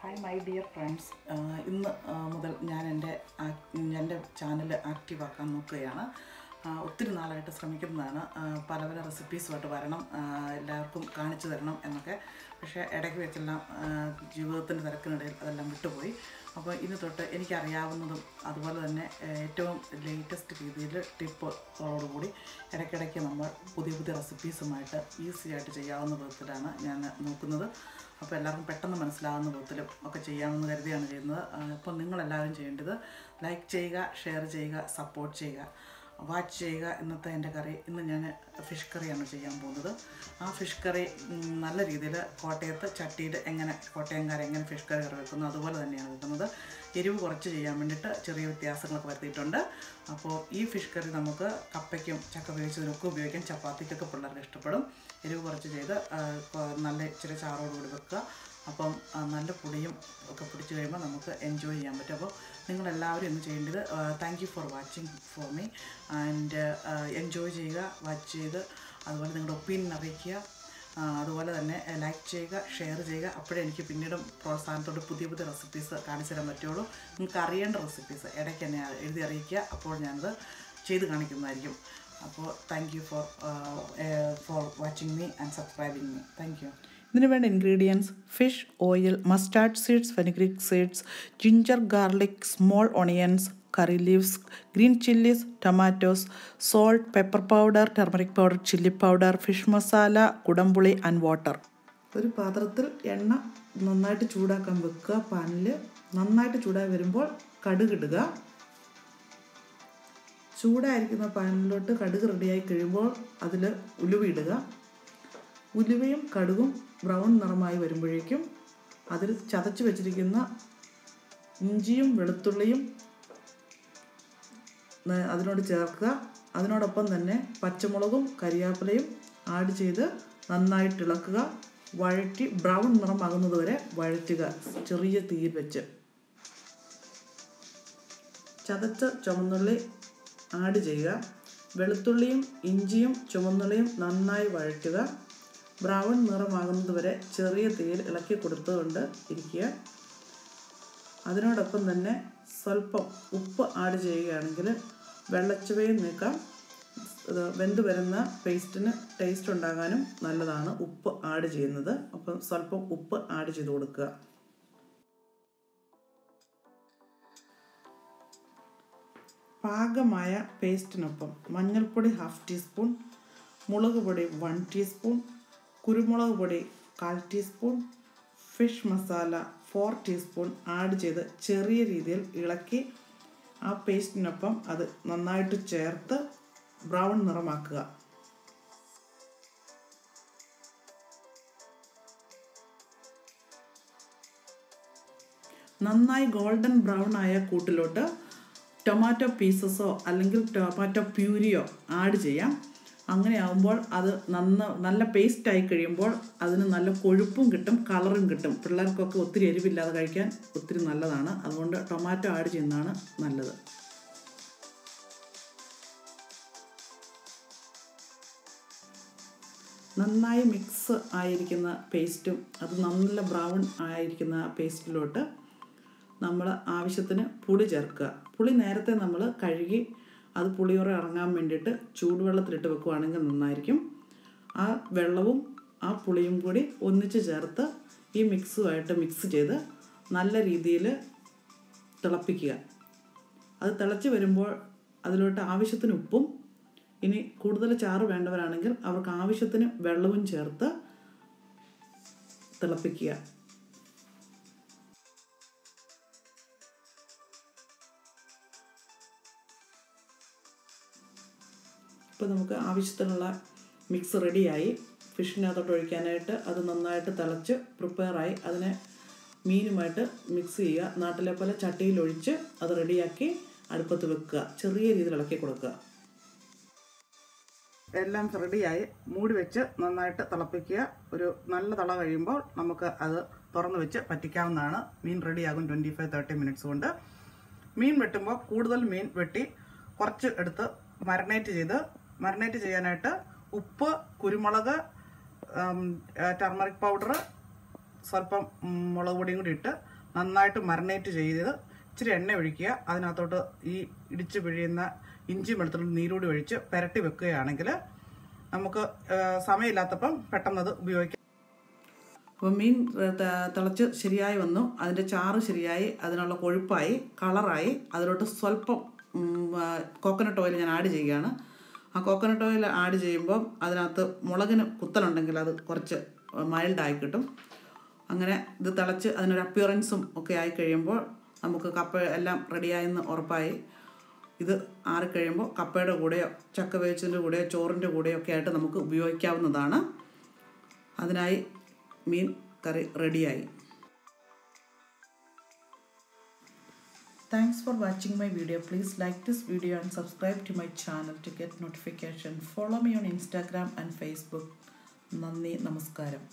Hi my dear friends, ഇന്ന് മുതൽ ഞാൻ എൻ്റെ ചാനൽ ആക്റ്റീവാക്കാൻ നോക്കുകയാണ്. ഒത്തിരി നാളായിട്ട് ശ്രമിക്കുന്നതാണ്. പല പല റെസിപ്പീസുമായിട്ട് വരണം, എല്ലാവർക്കും കാണിച്ചു തരണം എന്നൊക്കെ. പക്ഷേ ഇടയ്ക്ക് വെച്ചെല്ലാം ജീവിതത്തിൻ്റെ തിരക്കിനിടയിൽ അതെല്ലാം വിട്ടുപോയി. അപ്പോൾ ഇനി തൊട്ട് എനിക്കറിയാവുന്നതും അതുപോലെ തന്നെ ഏറ്റവും ലേറ്റസ്റ്റ് രീതിയിൽ ടിപ്പോടുകൂടി ഇടയ്ക്കിടയ്ക്ക് നമ്മൾ പുതിയ പുതിയ റെസിപ്പീസുമായിട്ട് ഈസി ആയിട്ട് ചെയ്യാവുന്ന വിധത്തിലാണ് ഞാൻ നോക്കുന്നത്. അപ്പോൾ എല്ലാവർക്കും പെട്ടെന്ന് മനസ്സിലാവുന്ന വിധത്തിലും ഒക്കെ ചെയ്യാമെന്ന് കരുതിയാണ് ചെയ്യുന്നത്. അപ്പോൾ നിങ്ങളെല്ലാവരും ചെയ്യേണ്ടത് ലൈക്ക് ചെയ്യുക, ഷെയർ ചെയ്യുക, സപ്പോർട്ട് ചെയ്യുക, വാച്ച് ചെയ്യുക. ഇന്നത്തെ എൻ്റെ കറി, ഇന്ന് ഞാൻ ഫിഷ് കറിയാണ് ചെയ്യാൻ പോകുന്നത്. ആ ഫിഷ് കറി നല്ല രീതിയിൽ കോട്ടയത്ത് ചട്ടിയിൽ കോട്ടയംകാർ എങ്ങനെ ഫിഷ് കറി വെക്കുന്നു അതുപോലെ തന്നെയാണ് വെക്കുന്നത്. എരിവ് കുറച്ച് ചെയ്യാൻ വേണ്ടിയിട്ട് ചെറിയ വ്യത്യാസങ്ങളൊക്കെ വരുത്തിയിട്ടുണ്ട്. അപ്പോൾ ഈ ഫിഷ് കറി നമുക്ക് കപ്പയ്ക്കും ചക്ക വേവിച്ചതിനൊക്കെ ഉപയോഗിക്കാം. ചപ്പാത്തിക്കൊക്കെ പിള്ളേർക്ക് ഇഷ്ടപ്പെടും. എരിവ് കുറച്ച് ചെയ്ത് നല്ല ഇച്ചിരി ചാറോടുകൂടി വെക്കുക. അപ്പം നല്ല പൊടിയും ഒക്കെ പിടിച്ച് കഴിയുമ്പോൾ നമുക്ക് എൻജോയ് ചെയ്യാൻ പറ്റും. അപ്പോൾ നിങ്ങളെല്ലാവരും ഇന്ന് ചെയ്യേണ്ടത് thank you for watching for me and enjoy ചെയ്യുക, വാച്ച് ചെയ്ത് അതുപോലെ നിങ്ങളുടെ ഒപ്പീനിയൻ അറിയിക്കുക. അതുപോലെ തന്നെ ലൈക്ക് ചെയ്യുക, ഷെയർ ചെയ്യുക. അപ്പോഴേ എനിക്ക് പിന്നീട് പ്രോത്സാഹനത്തോട് പുതിയ പുതിയ റെസിപ്പീസ് കാണിച്ചു തരാൻ പറ്റുള്ളൂ. നിങ്ങൾക്ക് അറിയേണ്ട റെസിപ്പീസ് ഇടയ്ക്ക് തന്നെ എഴുതി അറിയിക്കുക. അപ്പോൾ ഞാനത് ചെയ്ത് കാണിക്കുന്നതായിരിക്കും. അപ്പോൾ thank you for watching me and subscribing me. Thank you. ഇതിന് വേണ്ട ingredients: fish oil, mustard seeds, fenugreek seeds, ginger garlic, small onions, കറി leaves, green chillies, tomatoes, salt, pepper powder, turmeric powder, chilli powder, fish masala, കുടംപുളി and water. ഒരു പാത്രത്തിൽ എണ്ണ നന്നായിട്ട് ചൂടാക്കാൻ വെക്കുക. പാനിൽ നന്നായിട്ട് ചൂടായി വരുമ്പോൾ കടുകിടുക. ചൂടായിരിക്കുന്ന പാനിലോട്ട് കടുക് റെഡിയായി കഴിയുമ്പോൾ അതിൽ ഉലുവ ഇടുക. ഉലുവയും കടുകും ബ്രൗൺ നിറമായി വരുമ്പോഴേക്കും അതിൽ ചതച്ച് വെച്ചിരിക്കുന്ന ഇഞ്ചിയും വെളുത്തുള്ളിയും അതിനോട് ചേർക്കുക. അതിനോടൊപ്പം തന്നെ പച്ചമുളകും കരിയാപ്പിലയും ആഡ് ചെയ്ത് നന്നായിട്ട് ഇളക്കുക. വഴറ്റി ബ്രൗൺ നിറമാകുന്നത് വരെ വഴറ്റുക, ചെറിയ തീയിൽ വെച്ച്. ചതച്ച ചുവന്നുള്ളി ആഡ് ചെയ്യുക. വെളുത്തുള്ളിയും ഇഞ്ചിയും ചുവന്നുള്ളിയും നന്നായി വഴറ്റുക. ബ്രൗൺ നിറമാകുന്നത് വരെ ചെറിയ തീയിൽ ഇളക്കി കൊടുത്തുകൊണ്ട് ഇരിക്കുക. അതിനോടൊപ്പം തന്നെ സ്വല്പം ഉപ്പ് ആഡ് ചെയ്യുകയാണെങ്കിൽ വെള്ളച്ചുവയും നീക്കാം. വെന്ത് വരുന്ന പേസ്റ്റിന് ടേസ്റ്റ് ഉണ്ടാകാനും നല്ലതാണ് ഉപ്പ് ആഡ് ചെയ്യുന്നത്. അപ്പം സ്വല്പം ഉപ്പ് ആഡ് ചെയ്ത് കൊടുക്കുക. പാകമായ പേസ്റ്റിനൊപ്പം മഞ്ഞൾപ്പൊടി 1/2 ടീസ്പൂൺ, മുളക് പൊടി 1 ടീസ്പൂൺ, കുരുമുളക് പൊടി 1/4 teaspoon, fish masala 4 teaspoon add ചെയ്ത് ചെറിയ രീതിയിൽ ഇളക്കി ആ പേസ്റ്റിനൊപ്പം അത് നന്നായിട്ട് ചേർത്ത് ബ്രൗൺ നിറമാക്കുക. നന്നായി ഗോൾഡൻ ബ്രൗൺ ആയ കൂട്ടിലോട്ട് ടൊമാറ്റോ പീസസോ അല്ലെങ്കിൽ ടൊമാറ്റോ പ്യൂരിയോ ആഡ് ചെയ്യാം. അങ്ങനെ ആകുമ്പോൾ അത് നല്ല പേസ്റ്റായി കഴിയുമ്പോൾ അതിന് നല്ല കൊഴുപ്പും കിട്ടും, കളറും കിട്ടും. പിള്ളേർക്കൊക്കെ ഒത്തിരി എരിവില്ലാതെ കഴിക്കാൻ ഒത്തിരി നല്ലതാണ്. അതുകൊണ്ട് ടൊമാറ്റോ ആഡ് ചെയ്യുന്നതാണ് നല്ലത്. നന്നായി മിക്സ് ആയിരിക്കുന്ന പേസ്റ്റും അത് നല്ല ബ്രൗൺ ആയിരിക്കുന്ന പേസ്റ്റിലോട്ട് നമ്മൾ ആവശ്യത്തിന് പുളി ചേർക്കുക. പുളി നേരത്തെ നമ്മൾ കഴുകി അത് പുളിയോറെ ഇറങ്ങാൻ വേണ്ടിയിട്ട് ചൂടുവെള്ളത്തിലിട്ട് വെക്കുകയാണെങ്കിൽ നന്നായിരിക്കും. ആ വെള്ളവും ആ പുളിയും കൂടി ഒന്നിച്ച് ചേർത്ത് ഈ മിക്സുമായിട്ട് മിക്സ് ചെയ്ത് നല്ല രീതിയിൽ തിളപ്പിക്കുക. അത് തിളച്ച് വരുമ്പോൾ അതിലോട്ട് ആവശ്യത്തിന് ഉപ്പും, ഇനി കൂടുതൽ ചാറ് വേണ്ടവരാണെങ്കിൽ അവർക്ക് ആവശ്യത്തിന് വെള്ളവും ചേർത്ത് തിളപ്പിക്കുക. ഇപ്പോൾ നമുക്ക് ആവശ്യത്തിനുള്ള മിക്സ് റെഡിയായി. ഫിഷിനകത്തോട്ട് ഒഴിക്കാനായിട്ട് അത് നന്നായിട്ട് തിളച്ച് പ്രിപ്പയറായി. അതിനെ മീനുമായിട്ട് മിക്സ് ചെയ്യുക. നാട്ടിലെ പോലെ ചട്ടിയിലൊഴിച്ച് അത് റെഡിയാക്കി അടുപ്പത്ത് വെക്കുക. ചെറിയ രീതിയിൽ ഇളക്കി കൊടുക്കുക. എല്ലാം റെഡിയായി മൂടി വെച്ച് നന്നായിട്ട് തിളപ്പിക്കുക. ഒരു നല്ല തള കഴിയുമ്പോൾ നമുക്ക് അത് തുറന്ന് വെച്ച് പറ്റിക്കാവുന്നതാണ്. മീൻ റെഡിയാകും 25-30 മിനിറ്റ്സ് കൊണ്ട്. മീൻ വെട്ടുമ്പോൾ കൂടുതൽ മീൻ വെട്ടി കുറച്ച് എടുത്ത് മറിനേറ്റ് ചെയ്യാനായിട്ട് ഉപ്പ്, കുരുമുളക്, ടർമറിക് പൗഡർ, സ്വല്പം മുളക് പൊടിയും കൂടി ഇട്ട് നന്നായിട്ട് മറിനേറ്റ് ചെയ്ത് ഇച്ചിരി എണ്ണ ഒഴിക്കുക. അതിനകത്തോട്ട് ഈ ഇടിച്ച് പിഴിയുന്ന ഇഞ്ചി വെളുത്തുള്ളി നീരൂടി ഒഴിച്ച് പുരട്ടി വെക്കുകയാണെങ്കിൽ നമുക്ക് സമയമില്ലാത്തപ്പം പെട്ടെന്നത് ഉപയോഗിക്കാം. അപ്പോൾ മീൻ തിളച്ച് ശരിയായി വന്നു, അതിൻ്റെ ചാറ് ശരിയായി, അതിനുള്ള കൊഴുപ്പായി, കളറായി. അതിലോട്ട് സ്വല്പം കോക്കനട്ട് ഓയിൽ ഞാൻ ആഡ് ചെയ്യുകയാണ്. ആ കോക്കനട്ട് ഓയിൽ ആഡ് ചെയ്യുമ്പോൾ അതിനകത്ത് മുളകിന് കുത്തലുണ്ടെങ്കിൽ അത് കുറച്ച് മൈൽഡായി കിട്ടും. അങ്ങനെ ഇത് തിളച്ച് അതിനൊരു അപ്പിയറൻസും ഒക്കെ ആയി കഴിയുമ്പോൾ നമുക്ക് കപ്പ എല്ലാം റെഡിയായെന്ന് ഉറപ്പായി. ഇത് ആറിക്കഴിയുമ്പോൾ കപ്പയുടെ കൂടെയോ ചക്ക വേവിച്ചതിൻ്റെ കൂടെയോ ചോറിൻ്റെ കൂടെയോ ഒക്കെ ആയിട്ട് നമുക്ക് ഉപയോഗിക്കാവുന്നതാണ്. അതിനായി മീൻ കറി റെഡിയായി. Thanks for watching my video. Please like this video and subscribe to my channel to get notification. Follow me on Instagram and Facebook. നന്ദി, നമസ്കാരം.